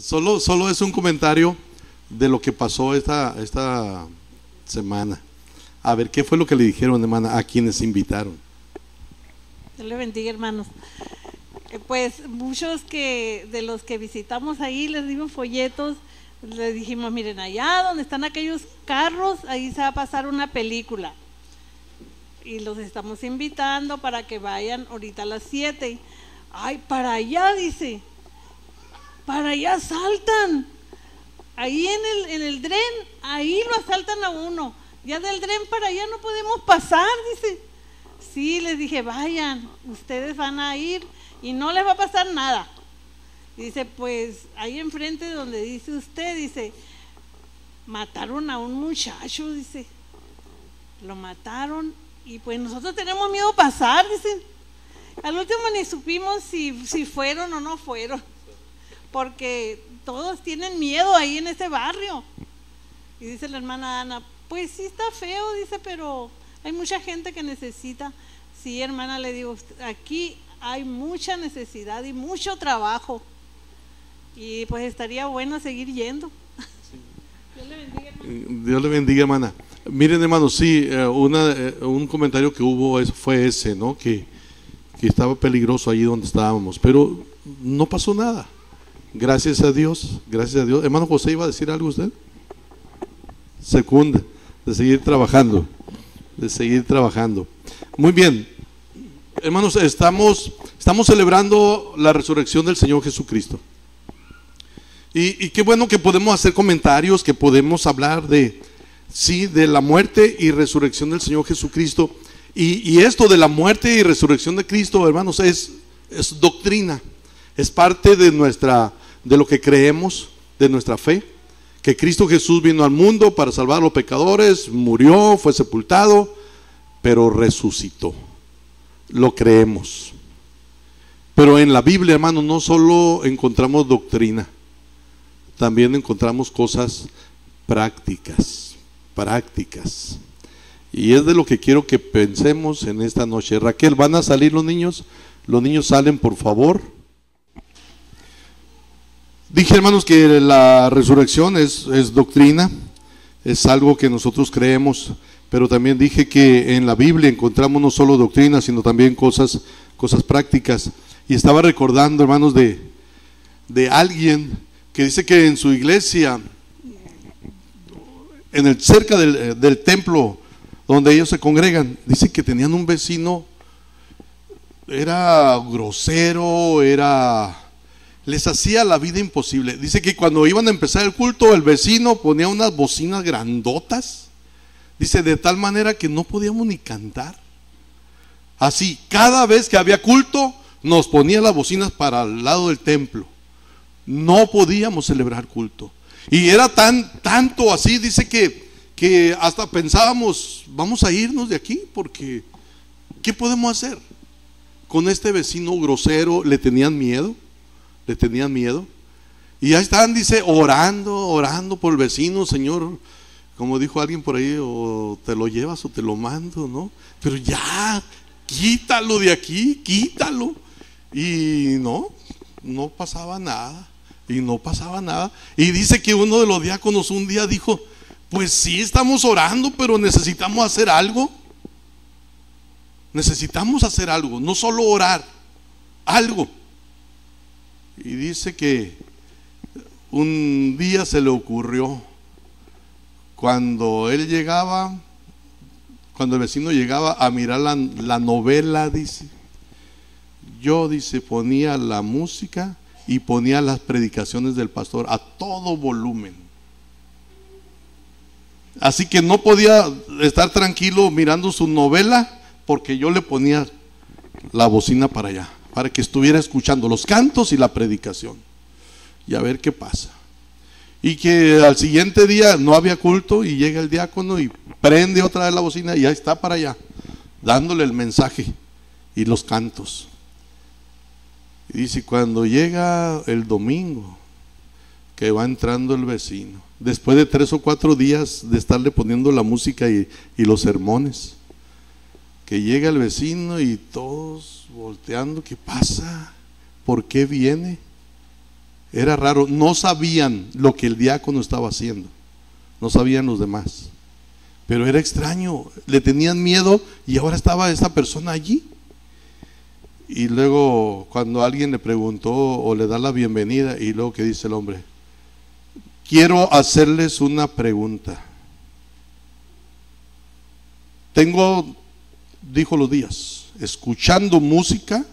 Solo es un comentario de lo que pasó esta semana. A ver, ¿qué fue lo que le dijeron, hermana, a quienes invitaron? Dios le bendiga, hermanos. Pues muchos de los que visitamos ahí les dimos folletos, les dijimos, miren, allá donde están aquellos carros, ahí se va a pasar una película. Y los estamos invitando para que vayan ahorita a las 7. Ay, para allá, dice, para allá asaltan. Ahí en el tren, ahí lo asaltan a uno. Ya del tren para allá no podemos pasar, dice. Sí, les dije, vayan, ustedes van a ir y no les va a pasar nada. Dice, pues ahí enfrente donde dice usted, dice, mataron a un muchacho, dice. Lo mataron y pues nosotros tenemos miedo a pasar, dice. Al último ni supimos si fueron o no fueron, porque todos tienen miedo ahí en ese barrio. Y dice la hermana Ana, pues sí está feo, dice, pero hay mucha gente que necesita. Sí, hermana, le digo, aquí hay mucha necesidad y mucho trabajo. Y pues estaría bueno seguir yendo. Sí. Dios le bendiga, hermana. Dios le bendiga, hermana. Miren, hermanos, sí, un comentario que hubo fue ese, ¿no? Que estaba peligroso allí donde estábamos, pero no pasó nada. Gracias a Dios, gracias a Dios. Hermano José, ¿iba a decir algo usted? Segunda, de seguir trabajando, Muy bien, hermanos, estamos celebrando la resurrección del Señor Jesucristo. Y qué bueno que podemos hacer comentarios, que podemos hablar de la muerte y resurrección del Señor Jesucristo. Y esto de la muerte y resurrección de Cristo, hermanos, es doctrina, es parte de lo que creemos, de nuestra fe, que Cristo Jesús vino al mundo para salvar a los pecadores, murió, fue sepultado, pero resucitó. Lo creemos. Pero en la Biblia, hermanos, no solo encontramos doctrina, también encontramos cosas prácticas. Y es de lo que quiero que pensemos en esta noche. Raquel, ¿van a salir los niños? Los niños salen, por favor. Dije, hermanos, que la resurrección es doctrina, es algo que nosotros creemos, pero también dije que en la Biblia encontramos no solo doctrina, sino también cosas prácticas. Y estaba recordando, hermanos, de alguien que dice que en su iglesia, cerca del templo donde ellos se congregan, dice que tenían un vecino, era grosero, les hacía la vida imposible. Dice que cuando iban a empezar el culto, el vecino ponía unas bocinas grandotas, dice, de tal manera que no podíamos ni cantar. Así, cada vez que había culto, nos ponía las bocinas para el lado del templo. No podíamos celebrar culto. Y era tanto así, dice que hasta pensábamos, vamos a irnos de aquí, porque ¿qué podemos hacer? Con este vecino grosero le tenían miedo. Y ya están, dice, orando por el vecino. Señor, como dijo alguien por ahí, o te lo llevas o te lo mando, ¿no? Pero ya, quítalo de aquí, quítalo. Y no pasaba nada. Y dice que uno de los diáconos un día dijo, pues sí, estamos orando, pero necesitamos hacer algo. No solo orar, algo. Y dice que un día se le ocurrió, cuando el vecino llegaba a mirar la novela, dice, ponía la música y ponía las predicaciones del pastor a todo volumen. Así que no podía estar tranquilo mirando su novela, porque yo le ponía la bocina para allá, para que estuviera escuchando los cantos y la predicación, y a ver qué pasa. Y que al siguiente día no había culto, y llega el diácono y prende otra vez la bocina, y ahí está para allá, dándole el mensaje y los cantos. Y dice, cuando llega el domingo, que va entrando el vecino, después de 3 o 4 días de estarle poniendo la música y los sermones, que llega el vecino y todos volteando, ¿qué pasa? ¿Por qué viene? Era raro, no sabían lo que el diácono estaba haciendo, no sabían los demás, pero era extraño, le tenían miedo y ahora estaba esta persona allí. Y luego cuando alguien le preguntó o le da la bienvenida, y luego que dice el hombre: quiero hacerles una pregunta. Tengo, dijo, los días escuchando música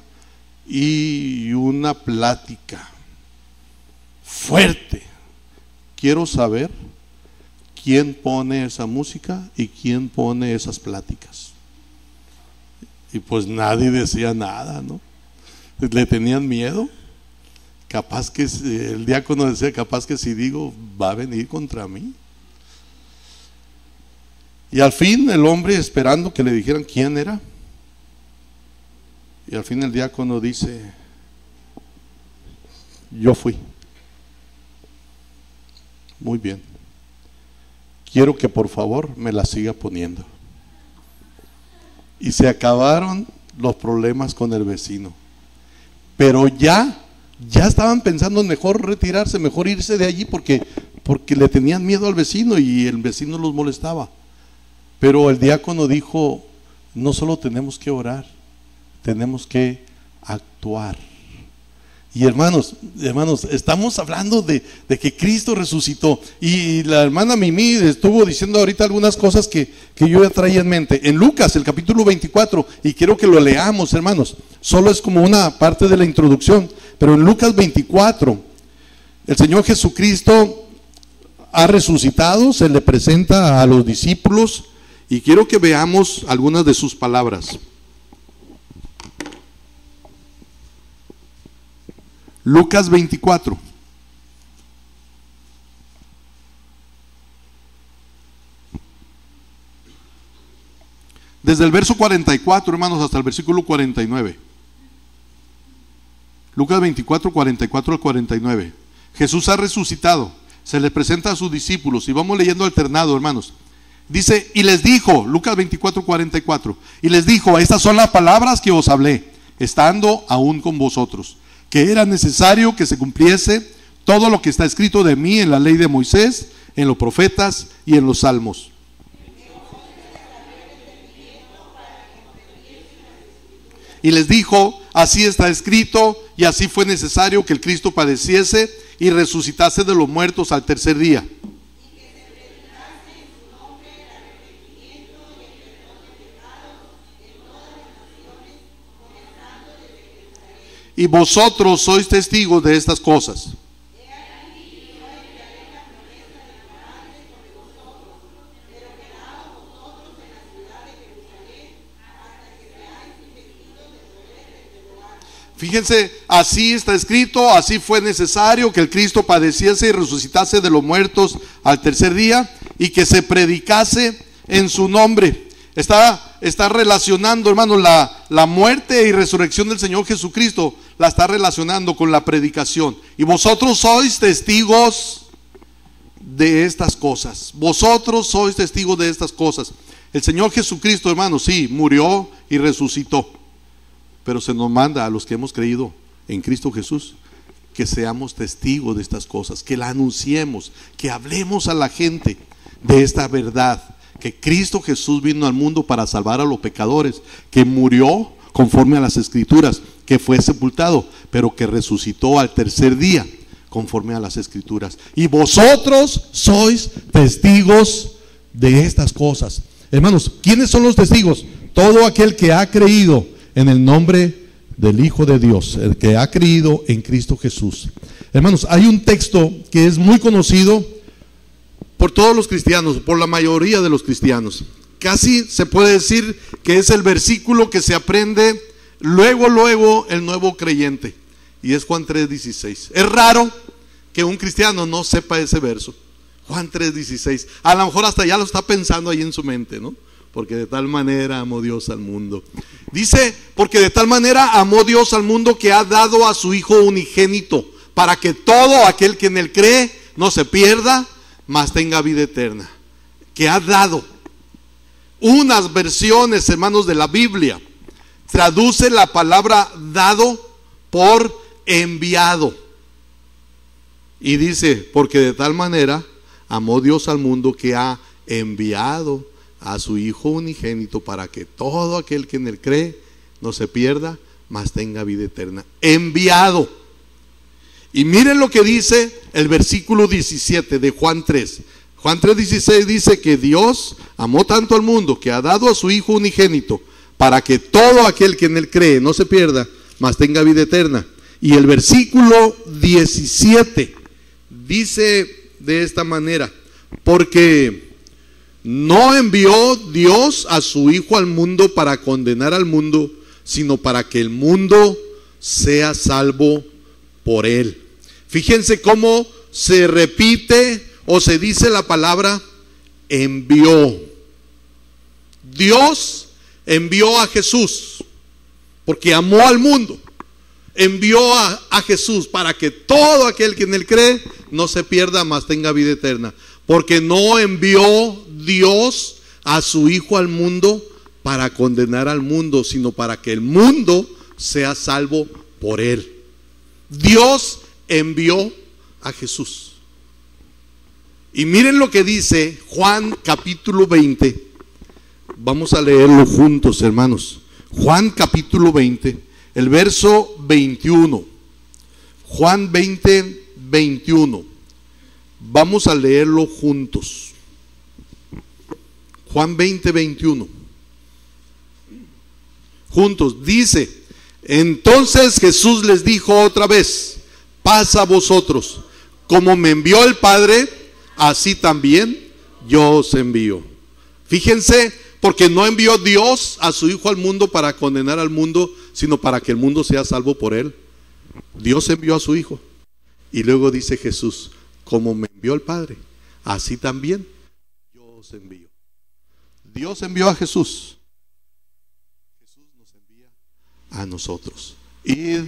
y una plática fuerte. Quiero saber quién pone esa música y quién pone esas pláticas. Y pues nadie decía nada, ¿no? Le tenían miedo. Capaz que el diácono decía: capaz que si digo va a venir contra mí. Y al fin el hombre, esperando que le dijeran quién era, y al fin el diácono dice: yo fui. Muy bien, quiero que por favor me la siga poniendo. Y se acabaron los problemas con el vecino. Pero ya estaban pensando en mejor retirarse, mejor irse de allí, porque le tenían miedo al vecino y el vecino los molestaba. Pero el diácono dijo: no solo tenemos que orar, tenemos que actuar. Y hermanos, estamos hablando de que Cristo resucitó. Y la hermana Mimi estuvo diciendo ahorita algunas cosas que yo ya traía en mente. En Lucas, el capítulo 24, y quiero que lo leamos, hermanos. Solo es como una parte de la introducción. Pero en Lucas 24, el Señor Jesucristo ha resucitado, se le presenta a los discípulos. Y quiero que veamos algunas de sus palabras. Lucas 24. Desde el verso 44, hermanos, hasta el versículo 49. Lucas 24, 44 al 49. Jesús ha resucitado, se le presenta a sus discípulos, y vamos leyendo alternado, hermanos. Dice: y les dijo, Lucas 24, 44, y les dijo: estas son las palabras que os hablé, estando aún con vosotros, que era necesario que se cumpliese todo lo que está escrito de mí en la ley de Moisés, en los profetas y en los salmos. Y les dijo: así está escrito, y así fue necesario que el Cristo padeciese y resucitase de los muertos al tercer día. Y vosotros sois testigos de estas cosas. Fíjense, así está escrito, así fue necesario que el Cristo padeciese y resucitase de los muertos al tercer día, y que se predicase en su nombre. Está relacionando, hermanos, la muerte y resurrección del Señor Jesucristo, la está relacionando con la predicación. Y vosotros sois testigos de estas cosas. Vosotros sois testigos de estas cosas. El Señor Jesucristo, hermanos, sí, murió y resucitó. Pero se nos manda a los que hemos creído en Cristo Jesús que seamos testigos de estas cosas, que la anunciemos, que hablemos a la gente de esta verdad, que Cristo Jesús vino al mundo para salvar a los pecadores, que murió conforme a las Escrituras, que fue sepultado, pero que resucitó al tercer día conforme a las Escrituras. Y vosotros sois testigos de estas cosas. Hermanos, ¿quiénes son los testigos? Todo aquel que ha creído en el nombre del Hijo de Dios, el que ha creído en Cristo Jesús. Hermanos, hay un texto que es muy conocido por todos los cristianos, por la mayoría de los cristianos. Casi se puede decir que es el versículo que se aprende luego el nuevo creyente, y es Juan 3:16. Es raro que un cristiano no sepa ese verso, Juan 3:16. A lo mejor hasta ya lo está pensando ahí en su mente, ¿no? Porque de tal manera amó Dios al mundo. Dice, porque de tal manera amó Dios al mundo que ha dado a su Hijo unigénito, para que todo aquel que en él cree no se pierda, mas tenga vida eterna. Que ha dado. Unas versiones, hermanos, de la Biblia traduce la palabra dado por enviado. Y dice, porque de tal manera amó Dios al mundo que ha enviado a su Hijo unigénito para que todo aquel que en él cree no se pierda, mas tenga vida eterna. Enviado. Y miren lo que dice el versículo 17 de Juan 3. Juan 3:16 dice que Dios amó tanto al mundo que ha dado a su Hijo unigénito para que todo aquel que en él cree no se pierda, mas tenga vida eterna. Y el versículo 17 dice de esta manera, porque no envió Dios a su Hijo al mundo para condenar al mundo, sino para que el mundo sea salvo por él. Fíjense cómo se repite o se dice la palabra envió. Dios envió a Jesús porque amó al mundo. Envió a Jesús para que todo aquel que en él cree no se pierda, mas tenga vida eterna. Porque no envió Dios a su Hijo al mundo para condenar al mundo, sino para que el mundo sea salvo por él. Dios envió a Jesús. Y miren lo que dice Juan capítulo 20. Vamos a leerlo juntos, hermanos. Juan capítulo 20, el verso 21. Juan 20, 21. Vamos a leerlo juntos. Juan 20, 21. Juntos. Dice, entonces Jesús les dijo otra vez, paz a vosotros. Como me envió el Padre, así también yo os envío. Fíjense, porque no envió Dios a su Hijo al mundo para condenar al mundo, sino para que el mundo sea salvo por él. Dios envió a su Hijo. Y luego dice Jesús, como me envió el Padre, así también yo os envío. Dios envió a Jesús. Jesús nos envía a nosotros. Id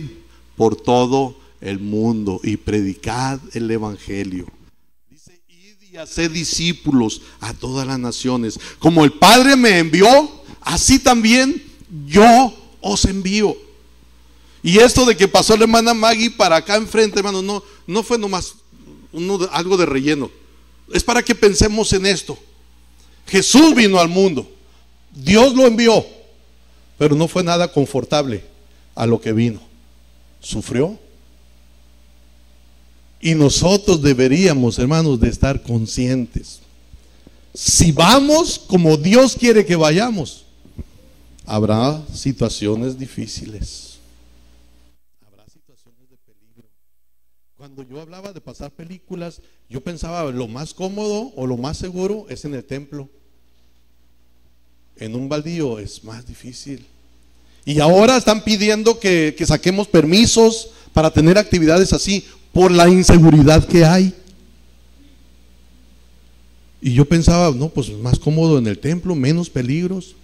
por todo el mundo y predicad el evangelio. Dice, id y haced discípulos a todas las naciones. Como el Padre me envió, así también yo os envío. Y esto de que pasó la hermana Maggie para acá enfrente, hermano, no fue nomás algo de relleno. Es para que pensemos en esto. Jesús vino al mundo, Dios lo envió, pero no fue nada confortable a lo que vino. Sufrió. Y nosotros deberíamos, hermanos, de estar conscientes. Si vamos como Dios quiere que vayamos, habrá situaciones difíciles. Habrá situaciones de peligro. Cuando yo hablaba de pasar películas, yo pensaba lo más cómodo o lo más seguro es en el templo. En un baldío es más difícil. Y ahora están pidiendo que saquemos permisos para tener actividades así por la inseguridad que hay. Y yo pensaba, no, pues más cómodo en el templo, menos peligros.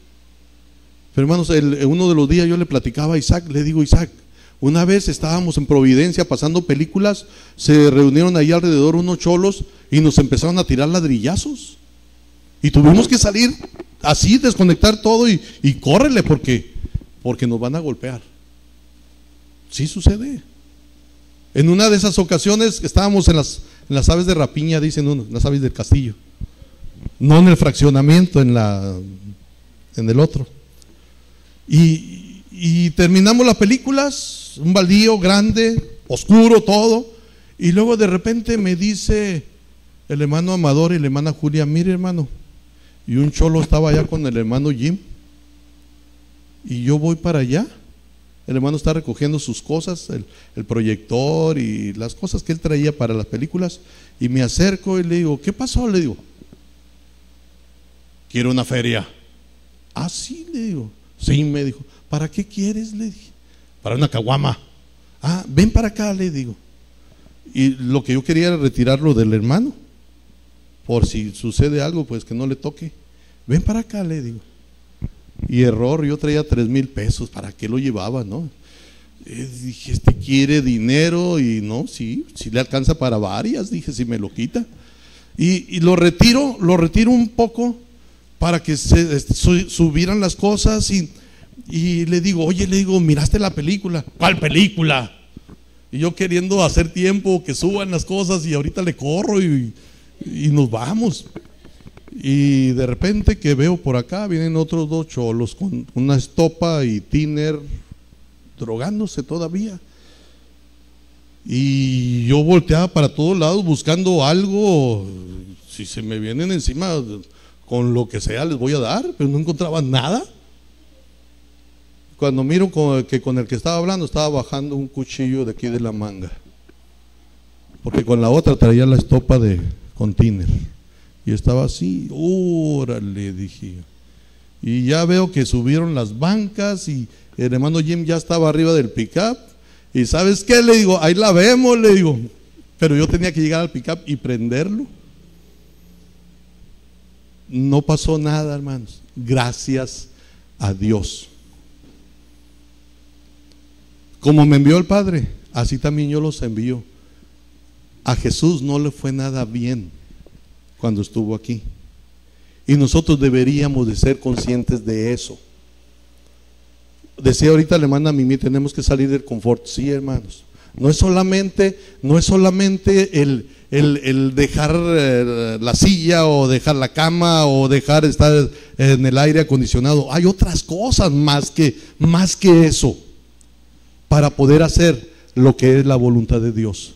Pero hermanos, uno de los días yo le platicaba a Isaac, le digo, Isaac, una vez estábamos en Providencia pasando películas, se reunieron ahí alrededor unos cholos y nos empezaron a tirar ladrillazos. Y tuvimos que salir así, desconectar todo y córrele porque nos van a golpear. Sí sucede. En una de esas ocasiones estábamos en las aves de rapiña, dicen uno, las aves del castillo. No en el fraccionamiento, en el otro. Y terminamos las películas, un baldío grande, oscuro todo. Y luego de repente me dice el hermano Amador y la hermana Julia, mire hermano, y un cholo estaba allá con el hermano Jim. Y yo voy para allá. El hermano está recogiendo sus cosas, el proyector y las cosas que él traía para las películas. Y me acerco y le digo, ¿qué pasó? Le digo, quiero una feria. Ah, sí, le digo. Sí, me dijo, ¿para qué quieres? Le dije, para una caguama. Ah, ven para acá, le digo. Y lo que yo quería era retirarlo del hermano, por si sucede algo, pues que no le toque. Ven para acá, le digo. Y error, yo traía 3,000 pesos, ¿para qué lo llevaba, no? Dije, este quiere dinero y no, sí le alcanza para varias, dije, si me lo quita. Y lo retiro un poco para que se subieran las cosas y le digo, oye, le digo, ¿miraste la película? ¿Cuál película? Y yo queriendo hacer tiempo, que suban las cosas, y ahorita le corro y nos vamos. Y de repente que veo por acá, vienen otros 2 cholos con una estopa y tiner, drogándose todavía. Y yo volteaba para todos lados buscando algo. Si se me vienen encima, con lo que sea les voy a dar, pero no encontraba nada. Cuando miro con el que estaba hablando, estaba bajando un cuchillo de aquí de la manga, porque con la otra traía la estopa con tiner. Y estaba así, órale, dije. Y ya veo que subieron las bancas y el hermano Jim ya estaba arriba del pick-up. Y ¿sabes qué? Le digo, ahí la vemos, le digo. Pero yo tenía que llegar al pick-up y prenderlo. No pasó nada, hermanos. Gracias a Dios. Como me envió el Padre, así también yo los envío. A Jesús no le fue nada bien cuando estuvo aquí. Y nosotros deberíamos de ser conscientes de eso. Decía ahorita la hermana Mimi, tenemos que salir del confort. Sí, hermanos. No es solamente el dejar la silla o dejar la cama o dejar estar en el aire acondicionado. Hay otras cosas más que eso para poder hacer lo que es la voluntad de Dios.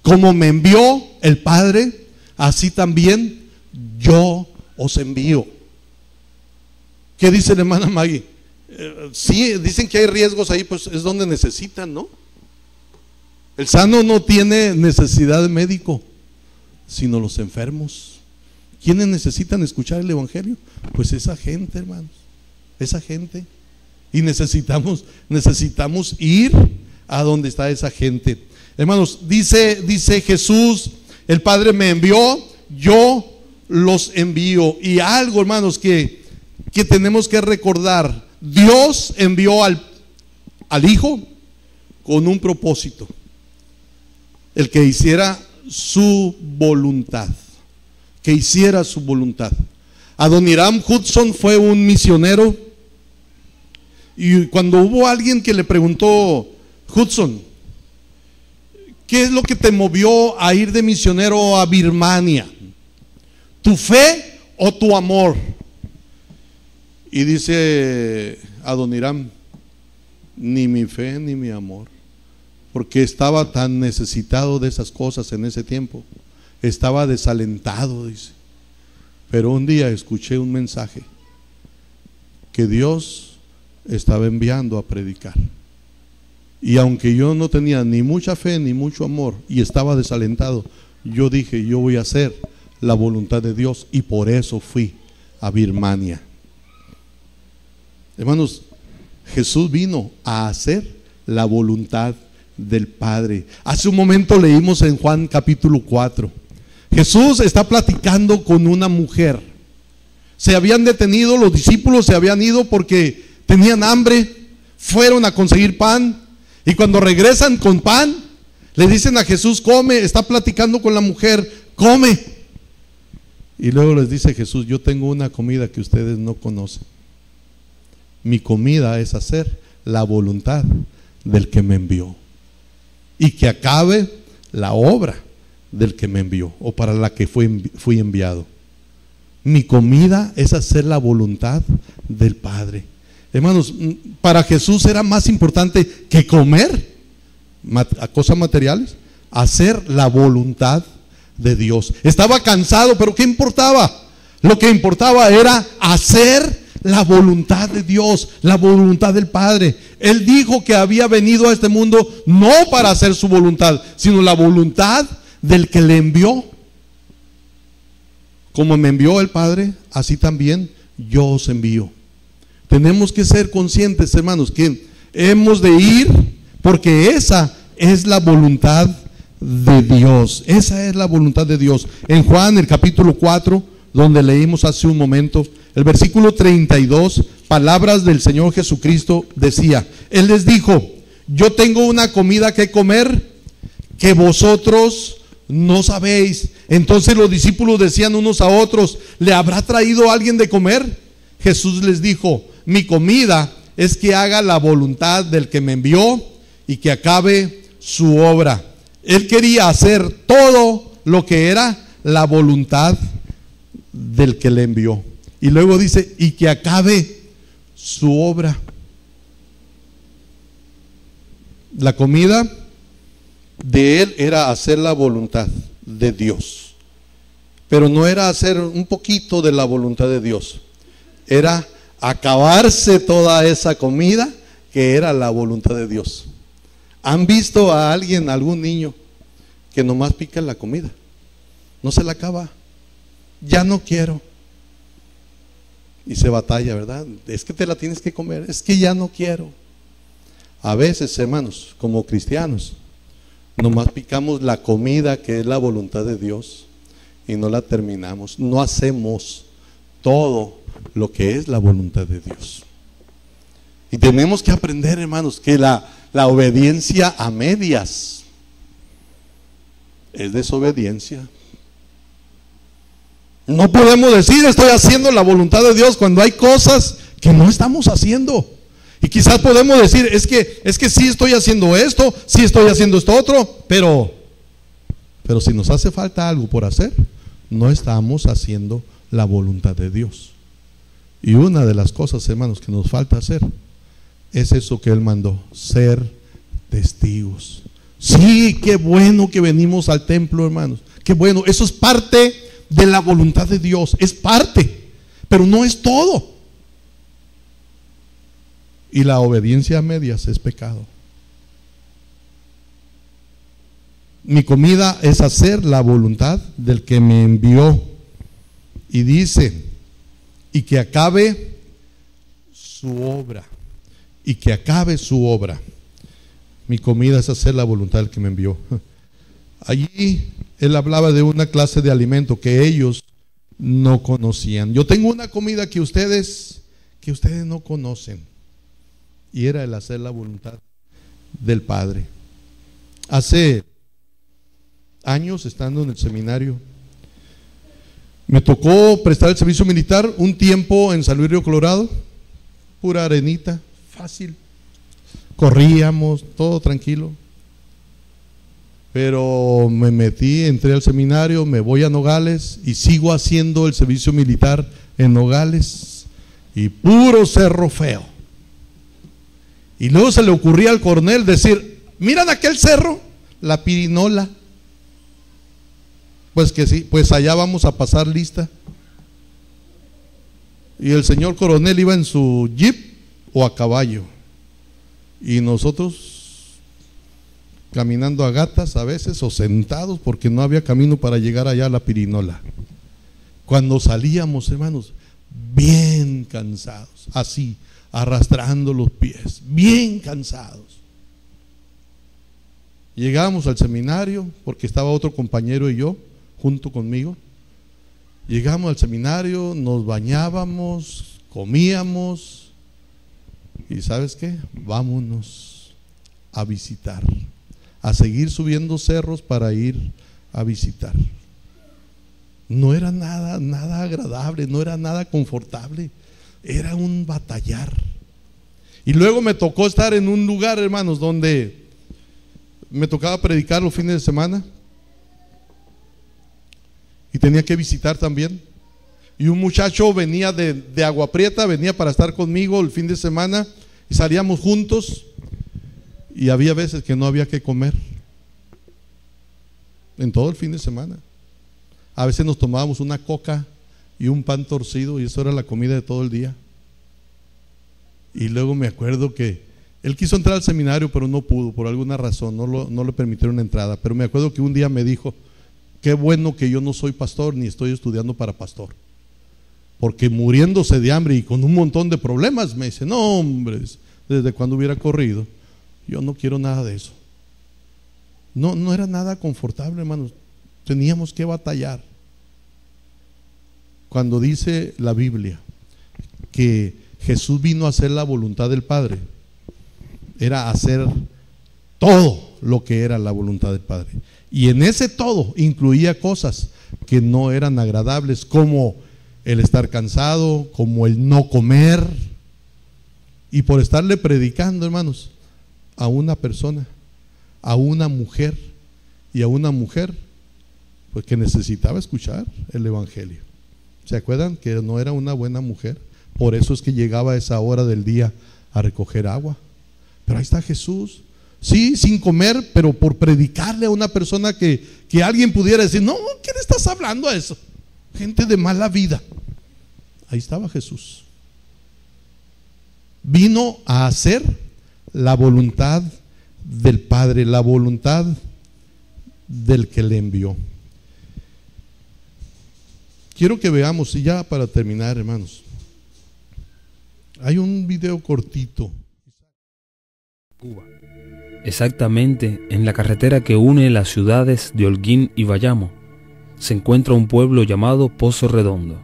Como me envió el Padre, así también yo os envío. ¿Qué dice la hermana Maggie? Sí, dicen que hay riesgos ahí, pues es donde necesitan, ¿no? El sano no tiene necesidad de médico, sino los enfermos. ¿Quiénes necesitan escuchar el evangelio? Pues esa gente, hermanos, esa gente. Y necesitamos ir a donde está esa gente. Hermanos, dice Jesús, el Padre me envió, yo los envío. Y algo, hermanos, que tenemos que recordar: Dios envió al Hijo con un propósito, el que hiciera su voluntad, Adoniram Hudson fue un misionero, y cuando hubo alguien que le preguntó: Hudson, ¿qué es lo que te movió a ir de misionero a Birmania? ¿Tu fe o tu amor? Y dice Adoniram: ni mi fe ni mi amor, porque estaba tan necesitado de esas cosas en ese tiempo, estaba desalentado, dice. Pero un día escuché un mensaje que Dios estaba enviando a predicar, y aunque yo no tenía ni mucha fe ni mucho amor y estaba desalentado, yo dije: yo voy a hacer la voluntad de Dios, y por eso fui a Birmania. Hermanos, Jesús vino a hacer la voluntad del Padre. Hace un momento leímos en Juan capítulo 4. Jesús está platicando con una mujer. Se habían detenido, los discípulos se habían ido porque tenían hambre, fueron a conseguir pan, y cuando regresan con pan, le dicen a Jesús: come. Está platicando con la mujer: come. Y luego les dice Jesús: yo tengo una comida que ustedes no conocen. Mi comida es hacer la voluntad del que me envió, y que acabe la obra del que me envió, o para la que fui enviado. Mi comida es hacer la voluntad del Padre. Hermanos, para Jesús era más importante que comer cosas materiales, hacer la voluntad de Dios. Estaba cansado, pero ¿qué importaba? Lo que importaba era hacer la voluntad de Dios, la voluntad del Padre. Él dijo que había venido a este mundo no para hacer su voluntad, sino la voluntad del que le envió. Como me envió el Padre, así también yo os envío. Tenemos que ser conscientes, hermanos, que hemos de ir, porque esa es la voluntad de Dios. Esa es la voluntad de Dios. En Juan, el capítulo 4, donde leímos hace un momento, el versículo 32, palabras del Señor Jesucristo, decía: Él les dijo: yo tengo una comida que comer que vosotros no sabéis. Entonces los discípulos decían unos a otros: ¿le habrá traído alguien de comer? Jesús les dijo: mi comida es que haga la voluntad del que me envió y que acabe su obra. Él quería hacer todo lo que era la voluntad del que le envió. Y luego dice, y que acabe su obra. La comida de él era hacer la voluntad de Dios, pero no era hacer un poquito de la voluntad de Dios, era acabarse toda esa comida que era la voluntad de Dios. ¿Han visto a alguien, algún niño que nomás pica la comida? No se la acaba, ya no quiero, y se batalla, ¿verdad? Es que te la tienes que comer, es que ya no quiero. A veces, hermanos, como cristianos, nomás picamos la comida que es la voluntad de Dios y no la terminamos. No hacemos todo lo que es la voluntad de Dios. Y tenemos que aprender, hermanos, que la obediencia a medias es desobediencia. No podemos decir estoy haciendo la voluntad de Dios cuando hay cosas que no estamos haciendo. Y quizás podemos decir, es que sí estoy haciendo esto, sí estoy haciendo esto otro, pero si nos hace falta algo por hacer, no estamos haciendo la voluntad de Dios. Y una de las cosas, hermanos, que nos falta hacer es eso que Él mandó, ser testigos. Sí, qué bueno que venimos al templo, hermanos, qué bueno, eso es parte de la voluntad de Dios, es parte, pero no es todo. Y la obediencia a medias es pecado. Mi comida es hacer la voluntad del que me envió. Y dice, y que acabe su obra. Y que acabe su obra. Mi comida es hacer la voluntad del que me envió. Allí él hablaba de una clase de alimento que ellos no conocían. Yo tengo una comida que ustedes no conocen. Y era el hacer la voluntad del Padre. Hace años, estando en el seminario, me tocó prestar el servicio militar un tiempo en San Luis Río Colorado, pura arenita, fácil. Corríamos, todo tranquilo. Pero me metí, entré al seminario, me voy a Nogales y sigo haciendo el servicio militar en Nogales. Y puro cerro feo. Y luego se le ocurría al coronel decir, miran aquel cerro, la Pirinola. Pues que sí, pues allá vamos a pasar lista. Y el señor coronel iba en su jeep o a caballo. Y nosotros caminando a gatas a veces o sentados porque no había camino para llegar allá a la Pirinola. Cuando salíamos, hermanos, bien cansados, así, arrastrando los pies, bien cansados. Llegamos al seminario porque estaba otro compañero y yo junto conmigo. Llegamos al seminario, nos bañábamos, comíamos y ¿sabes qué? Vámonos a visitar, a seguir subiendo cerros para ir a visitar. No era nada agradable, no era nada confortable. Era un batallar. Y luego me tocó estar en un lugar, hermanos, donde me tocaba predicar los fines de semana. Y tenía que visitar también. Y un muchacho venía de Agua Prieta, venía para estar conmigo el fin de semana. Y salíamos juntos. Y había veces que no había que comer. En todo el fin de semana. A veces nos tomábamos una coca y un pan torcido y eso era la comida de todo el día. Y luego me acuerdo que él quiso entrar al seminario pero no pudo, por alguna razón, no le permitieron entrada. Pero me acuerdo que un día me dijo, qué bueno que yo no soy pastor ni estoy estudiando para pastor, porque muriéndose de hambre y con un montón de problemas, me dice, no hombre, desde cuando hubiera corrido, yo no quiero nada de eso. No era nada confortable, hermanos, teníamos que batallar. Cuando dice la Biblia que Jesús vino a hacer la voluntad del Padre, era hacer todo lo que era la voluntad del Padre. Y en ese todo incluía cosas que no eran agradables, como el estar cansado, como el no comer. Y por estarle predicando, hermanos, a una persona, a una mujer, y a una mujer pues que necesitaba escuchar el evangelio. ¿Se acuerdan que no era una buena mujer? Por eso es que llegaba a esa hora del día a recoger agua. Pero ahí está Jesús, sí, sin comer, pero por predicarle a una persona que alguien pudiera decir, no, ¿qué le estás hablando a eso? Gente de mala vida. Ahí estaba Jesús. Vino a hacer la voluntad del Padre, la voluntad del que le envió. Quiero que veamos, y ya para terminar, hermanos, hay un video cortito. Cuba. Exactamente en la carretera que une las ciudades de Holguín y Bayamo se encuentra un pueblo llamado Pozo Redondo,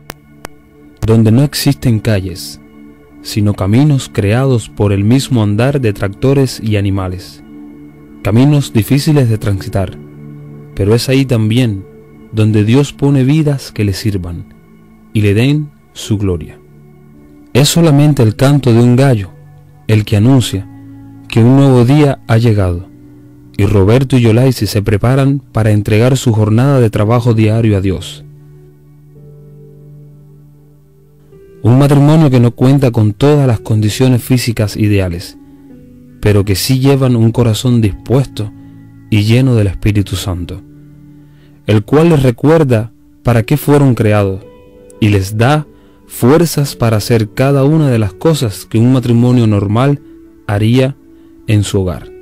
donde no existen calles, sino caminos creados por el mismo andar de tractores y animales, caminos difíciles de transitar, pero es ahí también donde Dios pone vidas que le sirvan y le den su gloria. Es solamente el canto de un gallo el que anuncia que un nuevo día ha llegado, y Roberto y Yolaisi se preparan para entregar su jornada de trabajo diario a Dios. Un matrimonio que no cuenta con todas las condiciones físicas ideales, pero que sí llevan un corazón dispuesto y lleno del Espíritu Santo, el cual les recuerda para qué fueron creados y les da fuerzas para hacer cada una de las cosas que un matrimonio normal haría en su hogar.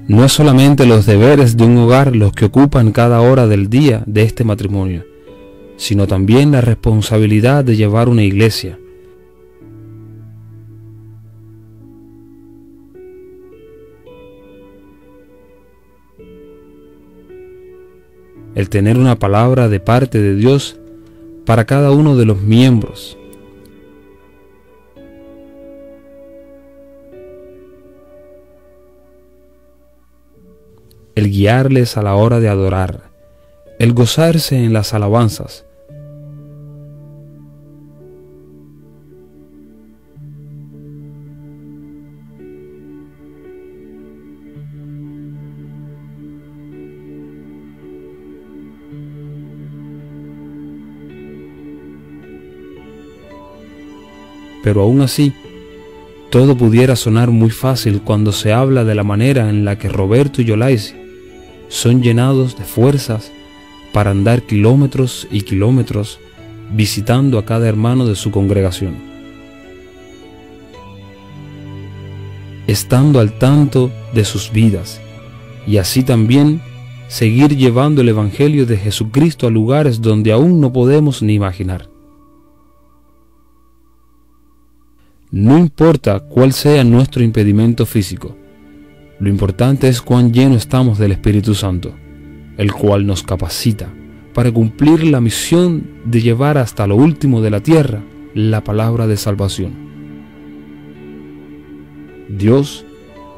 No es solamente los deberes de un hogar los que ocupan cada hora del día de este matrimonio, sino también la responsabilidad de llevar una iglesia. El tener una palabra de parte de Dios para cada uno de los miembros. El guiarles a la hora de adorar, el gozarse en las alabanzas. Pero aún así, todo pudiera sonar muy fácil cuando se habla de la manera en la que Roberto y Yolaisi son llenados de fuerzas para andar kilómetros y kilómetros visitando a cada hermano de su congregación, estando al tanto de sus vidas, y así también seguir llevando el Evangelio de Jesucristo a lugares donde aún no podemos ni imaginar. No importa cuál sea nuestro impedimento físico, lo importante es cuán lleno estamos del Espíritu Santo, el cual nos capacita para cumplir la misión de llevar hasta lo último de la tierra la palabra de salvación. Dios,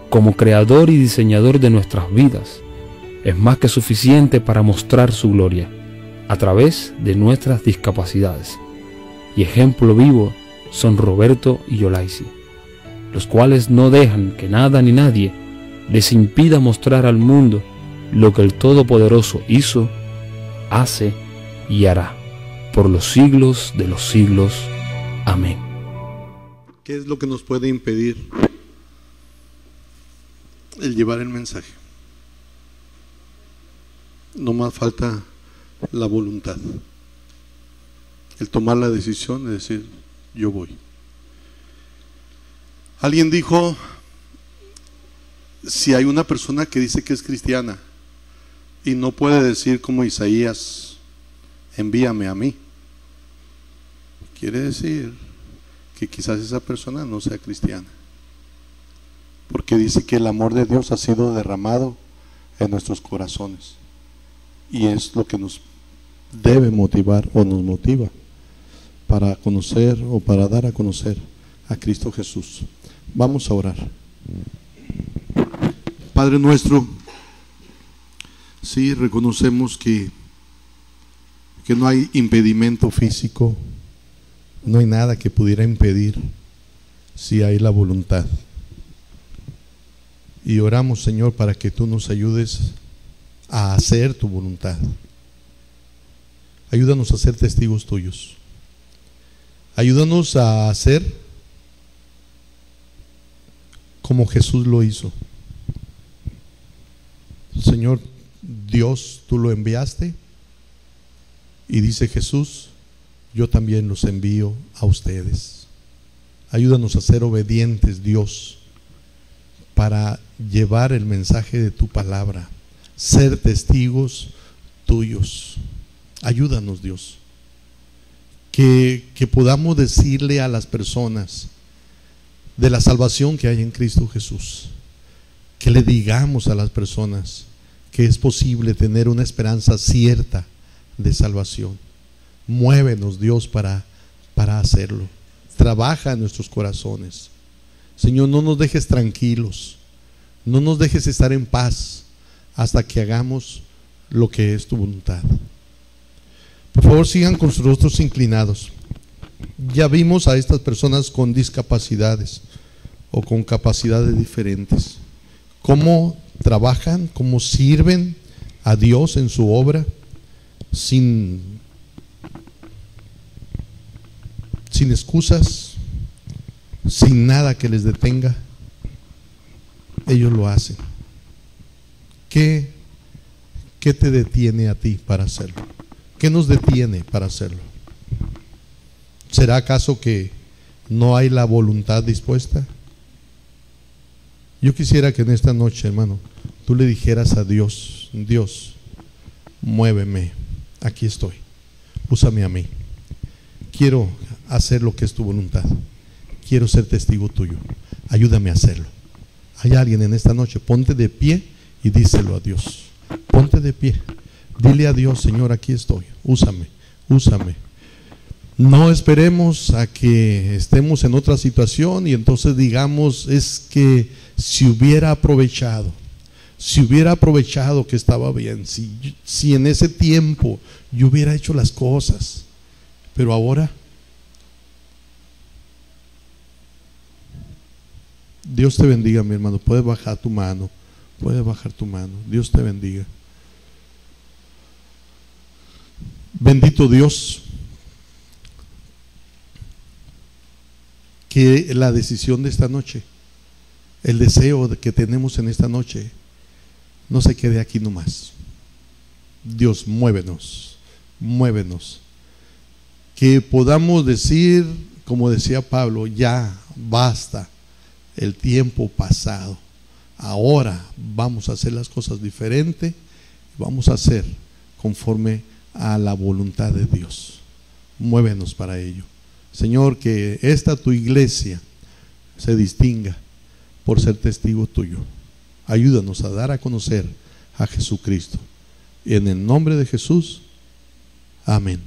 como creador y diseñador de nuestras vidas, es más que suficiente para mostrar su gloria a través de nuestras discapacidades, y ejemplo vivo son Roberto y Yolaisi, los cuales no dejan que nada ni nadie les impida mostrar al mundo lo que el Todopoderoso hizo, hace y hará por los siglos de los siglos. Amén. ¿Qué es lo que nos puede impedir el llevar el mensaje? No más falta la voluntad. El tomar la decisión de decir, yo voy. Alguien dijo, si hay una persona que dice que es cristiana y no puede decir como Isaías, envíame a mí, quiere decir que quizás esa persona no sea cristiana, porque dice que el amor de Dios ha sido derramado en nuestros corazones, y es lo que nos debe motivar o nos motiva para conocer o para dar a conocer a Cristo Jesús. Vamos a orar. Padre nuestro, sí, reconocemos que no hay impedimento físico, no hay nada que pudiera impedir si hay la voluntad. Y oramos, Señor, para que tú nos ayudes a hacer tu voluntad. Ayúdanos a ser testigos tuyos. Ayúdanos a hacer como Jesús lo hizo. Señor Dios, tú lo enviaste, y dice Jesús, yo también los envío a ustedes. Ayúdanos a ser obedientes, Dios, para llevar el mensaje de tu palabra, ser testigos tuyos. Ayúdanos, Dios, que podamos decirle a las personas de la salvación que hay en Cristo Jesús, que le digamos a las personas que es posible tener una esperanza cierta de salvación. Muévenos, Dios, para hacerlo. Trabaja en nuestros corazones. Señor, no nos dejes tranquilos, no nos dejes estar en paz hasta que hagamos lo que es tu voluntad. Por favor, sigan con sus rostros inclinados. Ya vimos a estas personas con discapacidades o con capacidades diferentes, cómo trabajan, cómo sirven a Dios en su obra sin excusas, sin nada que les detenga. Ellos lo hacen. ¿Qué te detiene a ti para hacerlo? ¿Qué nos detiene para hacerlo? ¿Será acaso que no hay la voluntad dispuesta? Yo quisiera que en esta noche, hermano, tú le dijeras a Dios, Dios, muéveme, aquí estoy, úsame a mí. Quiero hacer lo que es tu voluntad, quiero ser testigo tuyo, ayúdame a hacerlo. Hay alguien en esta noche, ponte de pie y díselo a Dios. Ponte de pie, dile a Dios, Señor, aquí estoy, úsame, úsame. No esperemos a que estemos en otra situación y entonces digamos, es que si hubiera aprovechado que estaba bien, si en ese tiempo yo hubiera hecho las cosas, pero ahora, Dios te bendiga, mi hermano. Puedes bajar tu mano, Dios te bendiga. Bendito Dios, que la decisión de esta noche, el deseo que tenemos en esta noche, no se quede aquí nomás. Dios, muévenos, muévenos. Que podamos decir, como decía Pablo, ya basta el tiempo pasado. Ahora vamos a hacer las cosas diferente, vamos a hacer conforme a la voluntad de Dios. Muévenos para ello. Señor, que esta tu iglesia se distinga por ser testigo tuyo. Ayúdanos a dar a conocer a Jesucristo. En el nombre de Jesús, amén.